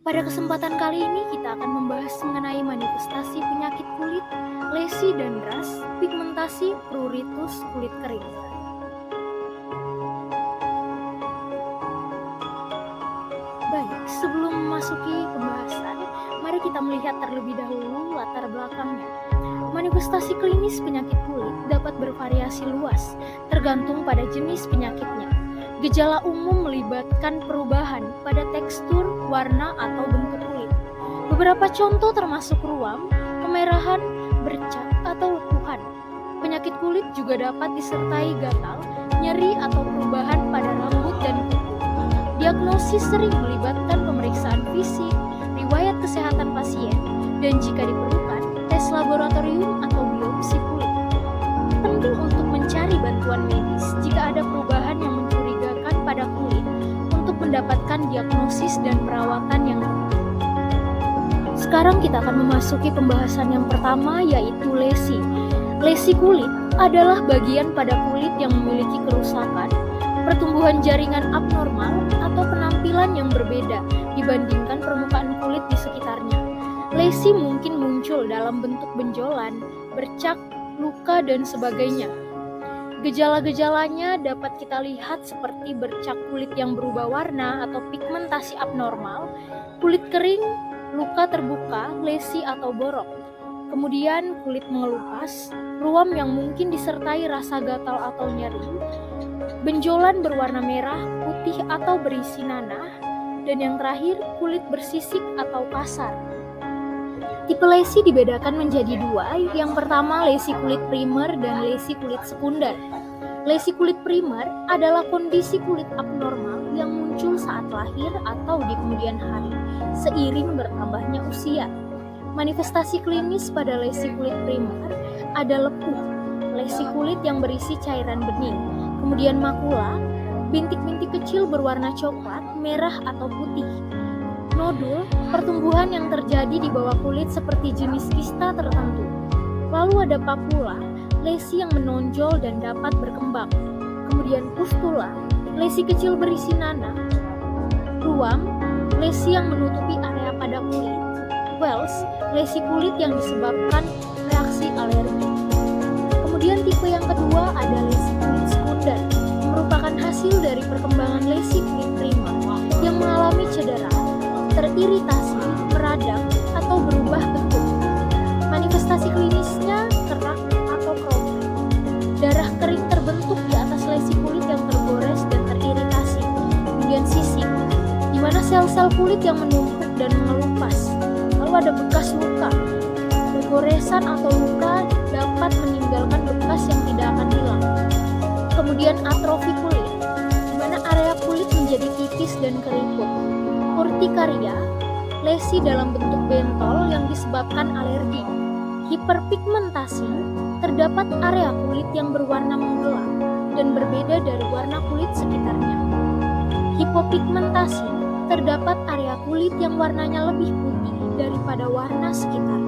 Pada kesempatan kali ini kita akan membahas mengenai manifestasi penyakit kulit, lesi dan ras, pigmentasi, pruritus, kulit kering. Baik, sebelum memasuki pembahasan, mari kita melihat terlebih dahulu latar belakangnya. Manifestasi klinis penyakit kulit dapat bervariasi luas, tergantung pada jenis penyakitnya. Gejala umum melibatkan perubahan pada tekstur, warna, atau bentuk kulit. Beberapa contoh termasuk ruam, kemerahan, bercak, atau lekuhan. Penyakit kulit juga dapat disertai gatal, nyeri, atau perubahan pada rambut dan kuku. Diagnosis sering melibatkan pemeriksaan fisik, riwayat kesehatan pasien, dan jika diperlukan, tes laboratorium atau biopsi kulit. Penting untuk mencari bantuan medis jika ada perubahan yang mencurigakan pada kulit untuk mendapatkan diagnosis dan perawatan yang tepat. Sekarang kita akan memasuki pembahasan yang pertama, yaitu lesi. Lesi kulit adalah bagian pada kulit yang memiliki kerusakan, pertumbuhan jaringan abnormal, atau penampilan yang berbeda dibandingkan permukaan kulit di sekitarnya. Lesi mungkin muncul dalam bentuk benjolan, bercak, luka, dan sebagainya. Gejala-gejalanya dapat kita lihat seperti bercak kulit yang berubah warna atau pigmentasi abnormal, kulit kering, luka terbuka, lesi atau borok. Kemudian kulit mengelupas, ruam yang mungkin disertai rasa gatal atau nyeri, benjolan berwarna merah, putih atau berisi nanah, dan yang terakhir kulit bersisik atau kasar. Tipe lesi dibedakan menjadi dua, yang pertama lesi kulit primer dan lesi kulit sekunder. Lesi kulit primer adalah kondisi kulit abnormal yang muncul saat lahir atau di kemudian hari, seiring bertambahnya usia. Manifestasi klinis pada lesi kulit primer ada lepuh, lesi kulit yang berisi cairan bening, kemudian makula, bintik-bintik kecil berwarna coklat, merah atau putih, nodul, pertumbuhan yang terjadi di bawah kulit seperti jenis kista tertentu. Lalu ada papula, lesi yang menonjol dan dapat berkembang. Kemudian pustula, lesi kecil berisi nanah. Ruam, lesi yang menutupi area pada kulit. Wells, lesi kulit yang disebabkan reaksi alergi. Kemudian tipe yang kedua ada lesi kulit sekunder, merupakan hasil dari perkembangan lesi kulit primer yang mengalami cedera, teriritasi, meradang, atau berubah bentuk. Manifestasi klinisnya kerak atau kromet. Darah kering terbentuk di atas lesi kulit yang tergores dan teriritasi. Kemudian sisik, di mana sel-sel kulit yang menumpuk dan mengelupas. Lalu ada bekas luka. Goresan atau luka dapat meninggalkan bekas yang tidak akan hilang. Kemudian atrofi kulit, di mana area kulit menjadi tipis dan keriput. Urtikaria, lesi dalam bentuk bentol yang disebabkan alergi. Hiperpigmentasi, terdapat area kulit yang berwarna menggelap dan berbeda dari warna kulit sekitarnya. Hipopigmentasi, terdapat area kulit yang warnanya lebih putih daripada warna sekitarnya.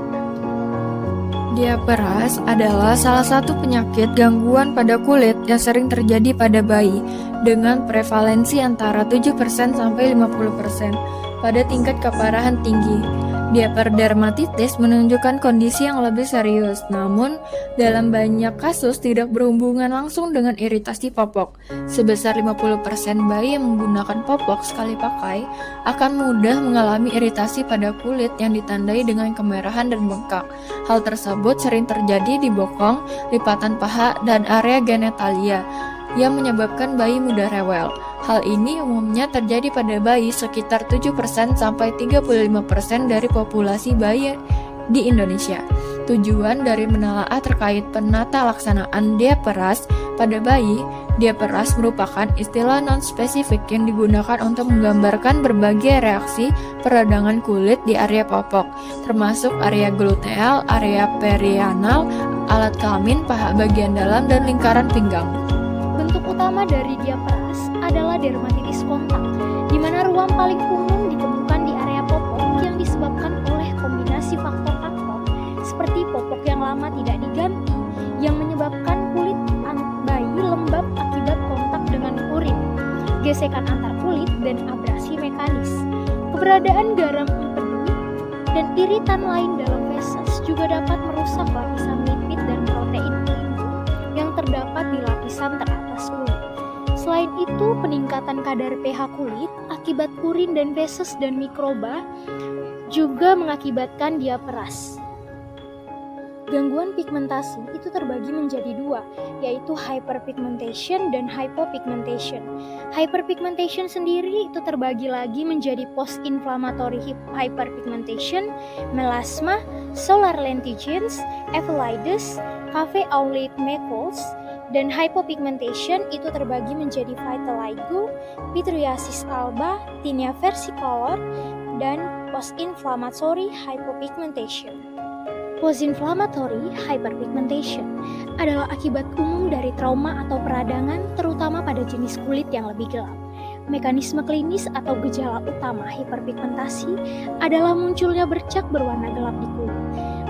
Diaperas adalah salah satu penyakit gangguan pada kulit yang sering terjadi pada bayi dengan prevalensi antara 7% sampai 50% pada tingkat keparahan tinggi. Diaperdermatitis menunjukkan kondisi yang lebih serius, namun dalam banyak kasus tidak berhubungan langsung dengan iritasi popok. Sebesar 50% bayi yang menggunakan popok sekali pakai akan mudah mengalami iritasi pada kulit yang ditandai dengan kemerahan dan bengkak. Hal tersebut sering terjadi di bokong, lipatan paha, dan area genitalia yang menyebabkan bayi mudah rewel. Hal ini umumnya terjadi pada bayi sekitar 7% sampai 35% dari populasi bayi di Indonesia. Tujuan dari menelaah terkait penata laksanaan diaperas pada bayi, diaperas merupakan istilah non-spesifik yang digunakan untuk menggambarkan berbagai reaksi peradangan kulit di area popok, termasuk area gluteal, area perianal, alat kelamin, paha bagian dalam, dan lingkaran pinggang. Bentuk utama dari diaperas adalah dermatitis kontak, di mana ruam paling umum ditemukan di area popok yang disebabkan oleh kombinasi faktor-faktor seperti popok yang lama tidak diganti yang menyebabkan kulit bayi lembab akibat kontak dengan urin, gesekan antar kulit, dan abrasi mekanis. Keberadaan garam empedu dan iritan lain dalam feses juga dapat merusak lapisan lipid dan protein pelindung yang terdapat di lapisan teratas kulit. Selain itu, peningkatan kadar pH kulit akibat urin dan feses dan mikroba juga mengakibatkan dia peras. Gangguan pigmentasi itu terbagi menjadi dua, yaitu hyperpigmentation dan hypopigmentation. Hyperpigmentation sendiri itu terbagi lagi menjadi post-inflammatory hyperpigmentation, melasma, solar lentigines, phthalitis, café au lait macles, dan hypopigmentation itu terbagi menjadi vitiligo, pityriasis alba, tinea versicolor, dan post-inflammatory hypopigmentation. Post-inflammatory hyperpigmentation adalah akibat umum dari trauma atau peradangan, terutama pada jenis kulit yang lebih gelap. Mekanisme klinis atau gejala utama hiperpigmentasi adalah munculnya bercak berwarna gelap di kulit.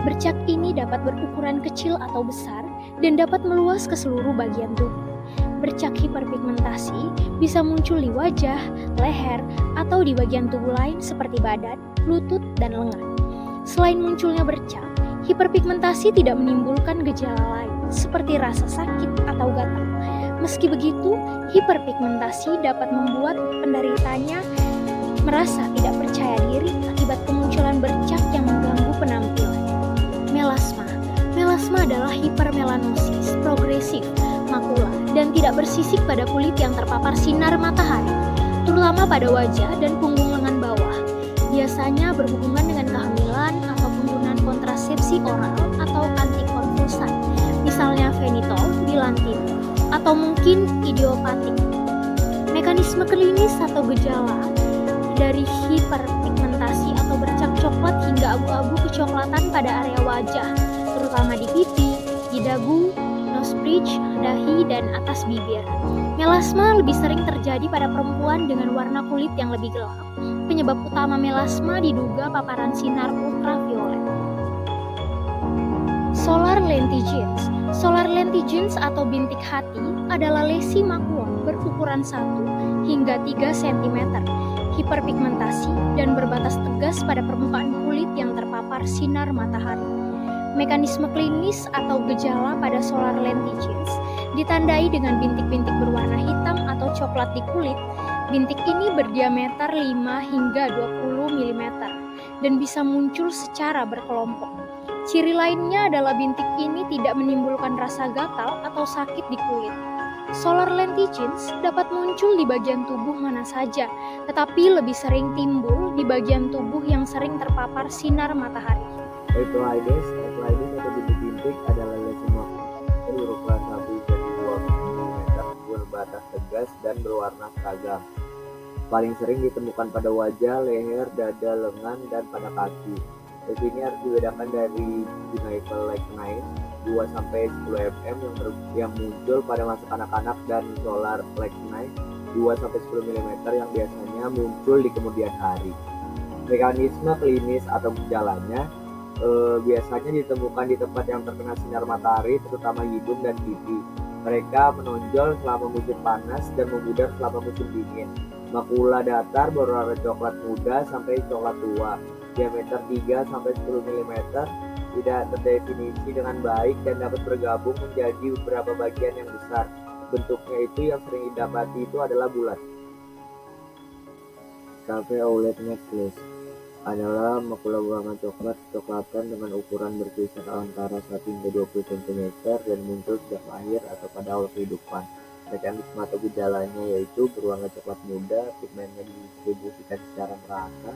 Bercak ini dapat berukuran kecil atau besar dan dapat meluas ke seluruh bagian tubuh. Bercak hiperpigmentasi bisa muncul di wajah, leher, atau di bagian tubuh lain seperti badan, lutut, dan lengan. Selain munculnya bercak, hiperpigmentasi tidak menimbulkan gejala lain seperti rasa sakit atau gatal. Meski begitu, hiperpigmentasi dapat membuat penderitanya merasa tidak percaya diri akibat kemunculan bercak yang mengganggu penampilan. Melasma. Melasma adalah hipermelanosis progresif makula dan tidak bersisik pada kulit yang terpapar sinar matahari, terutama pada wajah dan punggung lengan bawah. Biasanya berhubungan dengan kehamilan atau penggunaan kontrasepsi oral atau antikonvulsan, misalnya fenitol, dilantin, atau mungkin idiopatik. Mekanisme klinis atau gejala dari hiperpigmentasi atau bercak coklat hingga abu-abu kecoklatan pada area wajah, terutama di pipi, di dagu, nose bridge, dahi, dan atas bibir. Melasma lebih sering terjadi pada perempuan dengan warna kulit yang lebih gelap. Penyebab utama melasma diduga paparan sinar ultraviolet. Solar lentigines. Solar lentigines atau bintik hati adalah lesi makula berukuran 1 hingga 3 cm, hiperpigmentasi dan berbatas tegas pada permukaan kulit yang terpapar sinar matahari. Mekanisme klinis atau gejala pada solar lentigines ditandai dengan bintik-bintik berwarna hitam atau coklat di kulit. Bintik ini berdiameter 5 hingga 20 mm dan bisa muncul secara berkelompok. Ciri lainnya adalah bintik ini tidak menimbulkan rasa gatal atau sakit di kulit. Solar lentigines dapat muncul di bagian tubuh mana saja, tetapi lebih sering timbul di bagian tubuh yang sering terpapar sinar matahari. Phthalitis atau bintik-bintik adalah lesi makula berukuran 1 hingga 2 mm, berbatas tegas dan berwarna seragam. Paling sering ditemukan pada wajah, leher, dada, lengan, dan pada kaki. Lesi ini harus dibedakan dari gingival lectinite 2-10 mm yang muncul pada masa kanak-kanak dan solar lectinite 2-10 mm yang biasanya muncul di kemudian hari. Mekanisme klinis atau gejalanya biasanya ditemukan di tempat yang terkena sinar matahari, terutama hidung dan pipi. Mereka menonjol selama musim panas dan memudar selama musim dingin. Makula datar berwarna coklat muda sampai coklat tua, diameter 3-10 mm, tidak terdefinisi dengan baik dan dapat bergabung menjadi beberapa bagian yang besar. Bentuknya itu yang sering didapati itu adalah bulat. Café au lait macles adalah makula berwarna coklat-coklatan dengan ukuran berkisar antara 1 hingga 20 cm dan muncul sejak lahir atau pada awal kehidupan. Mekanisme atau gejalanya yaitu berwarna coklat muda, pigmennya didistribusikan secara merata,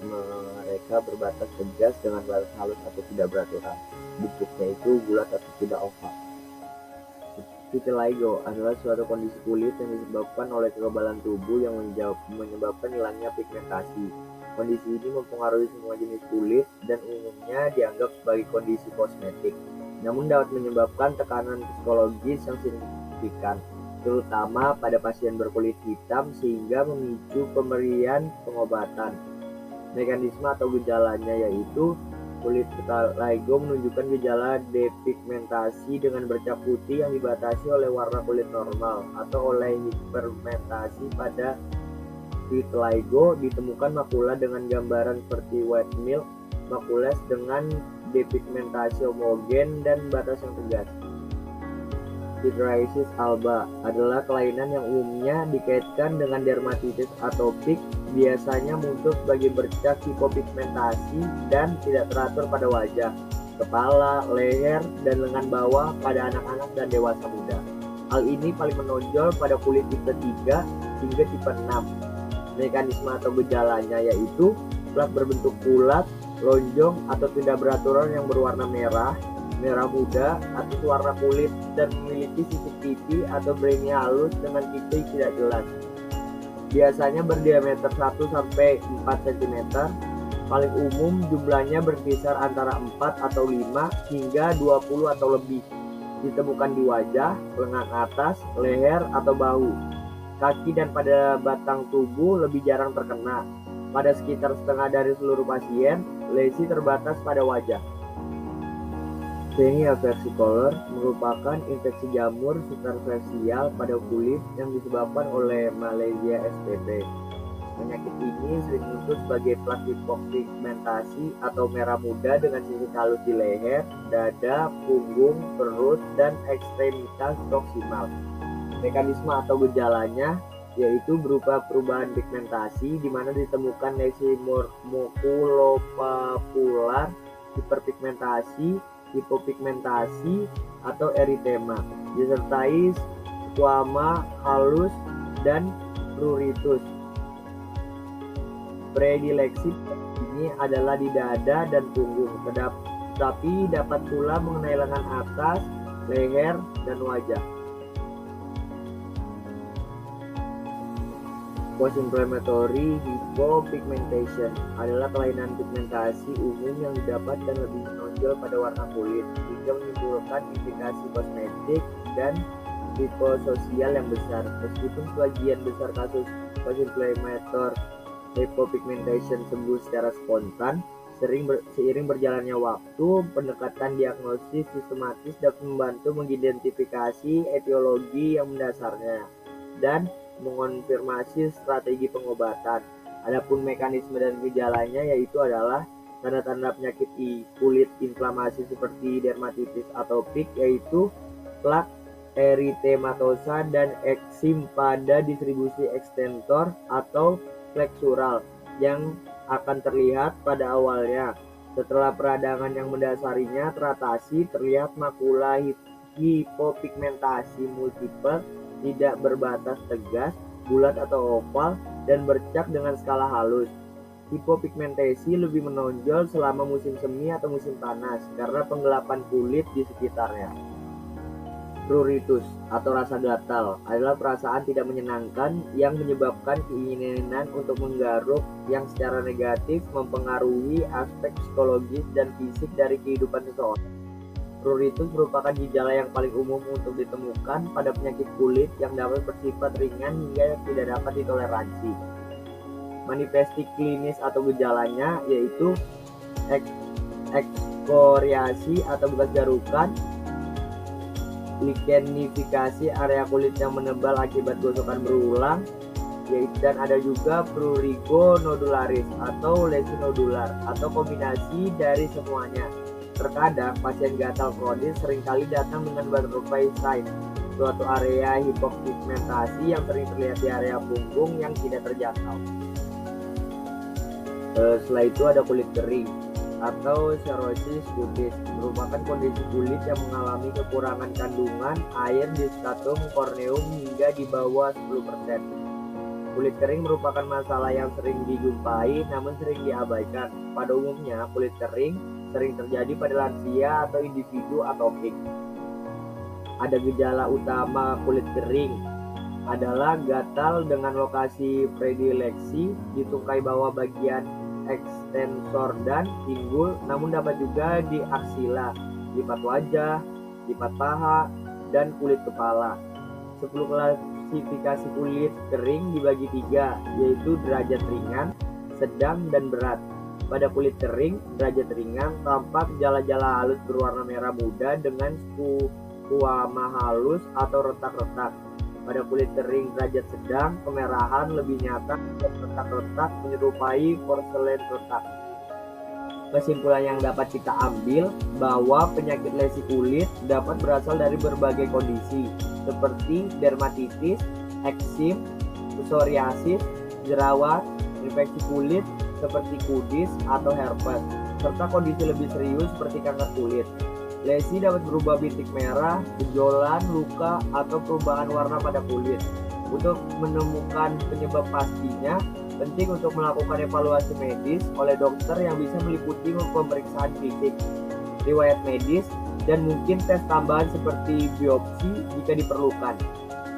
mereka berbatas tegas dengan batas halus atau tidak beraturan. Bentuknya itu bulat atau tidak oval. Vitiligo adalah suatu kondisi kulit yang disebabkan oleh kekebalan tubuh yang menyebabkan hilangnya pigmentasi. Kondisi ini mempengaruhi semua jenis kulit dan umumnya dianggap sebagai kondisi kosmetik, namun dapat menyebabkan tekanan psikologis yang signifikan, terutama pada pasien berkulit hitam sehingga memicu pemberian pengobatan. Mekanisme atau gejalanya yaitu kulit vitiligo menunjukkan gejala depigmentasi dengan bercak putih yang dibatasi oleh warna kulit normal atau oleh hiperpigmentasi pada vitiligo ditemukan makula dengan gambaran seperti white milk, makules dengan depigmentasi homogen dan batas yang tegas. Pityriasis alba adalah kelainan yang umumnya dikaitkan dengan dermatitis atopik, biasanya muncul sebagai bercak hipopigmentasi dan tidak teratur pada wajah, kepala, leher, dan lengan bawah pada anak-anak dan dewasa muda. Hal ini paling menonjol pada kulit tipe 3 hingga tipe 6. Mekanisme atau gejalanya yaitu plak berbentuk bulat, lonjong atau tidak beraturan yang berwarna merah, merah muda, atau warna kulit dan memiliki sisik pipi atau brainy halus dengan titik tidak jelas. Biasanya berdiameter 1-4 cm, paling umum jumlahnya berkisar antara 4 atau 5 hingga 20 atau lebih. Ditemukan di wajah, lengan atas, leher atau bahu. Kaki dan pada batang tubuh lebih jarang terkena. Pada sekitar setengah dari seluruh pasien, lesi terbatas pada wajah. Senia versicolor merupakan infeksi jamur superficial pada kulit yang disebabkan oleh Malassezia spp. Penyakit ini sering muncul sebagai plak hipopigmentasi atau merah muda dengan sisik halus di leher, dada, punggung, perut, dan ekstremitas proksimal. Mekanisme atau gejalanya yaitu berupa perubahan pigmentasi di mana ditemukan lesi makulopapular, hiperpigmentasi, hipopigmentasi atau eritema, disertai squama halus dan pruritus. Predileksi ini adalah di dada dan punggung, tetapi dapat pula mengenai lengan atas, leher, dan wajah. Post-inflammatory hypopigmentation adalah kelainan pigmentasi umum yang didapat dan lebih menonjol pada warna kulit, hingga menimbulkan implikasi kosmetik dan psikososial yang besar. Meskipun sebagian besar kasus post-inflammatory hypopigmentation sembuh secara spontan, seiring berjalannya waktu, pendekatan diagnosis sistematis dapat membantu mengidentifikasi etiologi yang mendasarnya dan mengonfirmasi strategi pengobatan. Adapun mekanisme dan gejalanya yaitu adalah tanda-tanda penyakit kulit inflamasi seperti dermatitis atopik, yaitu plak eritematosa dan eksim pada distribusi ekstentor atau fleksural yang akan terlihat pada awalnya. Setelah peradangan yang mendasarinya teratasi, terlihat makula hipopigmentasi multiple tidak berbatas tegas, bulat atau oval, dan bercak dengan skala halus. Hipopigmentasi lebih menonjol selama musim semi atau musim panas karena penggelapan kulit di sekitarnya. Pruritus atau rasa gatal adalah perasaan tidak menyenangkan yang menyebabkan keinginan untuk menggaruk yang secara negatif mempengaruhi aspek psikologis dan fisik dari kehidupan seseorang. Pruritus merupakan gejala yang paling umum untuk ditemukan pada penyakit kulit yang dapat bersifat ringan hingga tidak dapat ditoleransi. Manifestasi klinis atau gejalanya yaitu ekskoriasi atau bekas garukan, lichenifikasi area kulit yang menebal akibat gosokan berulang, dan ada juga prurigo nodularis atau lesi nodular atau kombinasi dari semuanya. Terkadang pasien gatal kronis seringkali datang dengan butterfly sign, suatu area hipopigmentasi yang sering terlihat di area punggung yang tidak terjangkau. Setelah itu ada kulit kering atau cirrhosis cutis, merupakan kondisi kulit yang mengalami kekurangan kandungan air di stratum corneum hingga di bawah 10%. Kulit kering merupakan masalah yang sering dijumpai namun sering diabaikan. Pada umumnya, kulit kering sering terjadi pada lansia atau individu atopik. Ada gejala utama kulit kering adalah gatal dengan lokasi predileksi di tungkai bawah bagian ekstensor dan pinggul, namun dapat juga di aksila, lipat wajah, lipat paha, dan kulit kepala. 10 klasifikasi kulit kering dibagi 3, yaitu derajat ringan, sedang, dan berat. Pada kulit kering, derajat ringan, tampak jala-jala halus berwarna merah muda dengan squama halus atau retak-retak. Pada kulit kering derajat sedang, kemerahan lebih nyata dan retak-retak menyerupai porselen retak. Kesimpulan yang dapat kita ambil bahwa penyakit lesi kulit dapat berasal dari berbagai kondisi seperti dermatitis, eksim, psoriasis, jerawat, infeksi kulit seperti kudis atau herpes, serta kondisi lebih serius seperti kanker kulit. Lesi dapat berubah bintik merah, benjolan, luka, atau perubahan warna pada kulit. Untuk menemukan penyebab pastinya, penting untuk melakukan evaluasi medis oleh dokter yang bisa meliputi pemeriksaan fisik, riwayat medis, dan mungkin tes tambahan seperti biopsi jika diperlukan.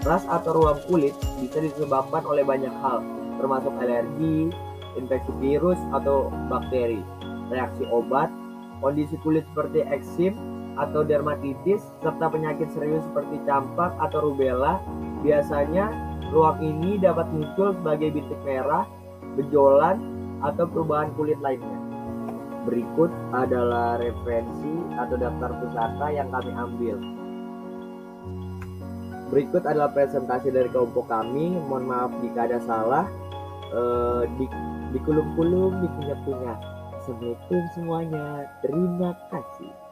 Ras atau ruam kulit bisa disebabkan oleh banyak hal, termasuk alergi, infeksi virus atau bakteri, reaksi obat, kondisi kulit seperti eksim atau dermatitis, serta penyakit serius seperti campak atau rubella. Biasanya ruam ini dapat muncul sebagai bintik merah, benjolan, atau perubahan kulit lainnya. Berikut adalah referensi atau daftar pusaka yang kami ambil. Berikut adalah presentasi dari kelompok kami. Mohon maaf jika ada salah. Dikulum-kulum, dikunyah-kunyah. Assalamualaikum semuanya. Terima kasih.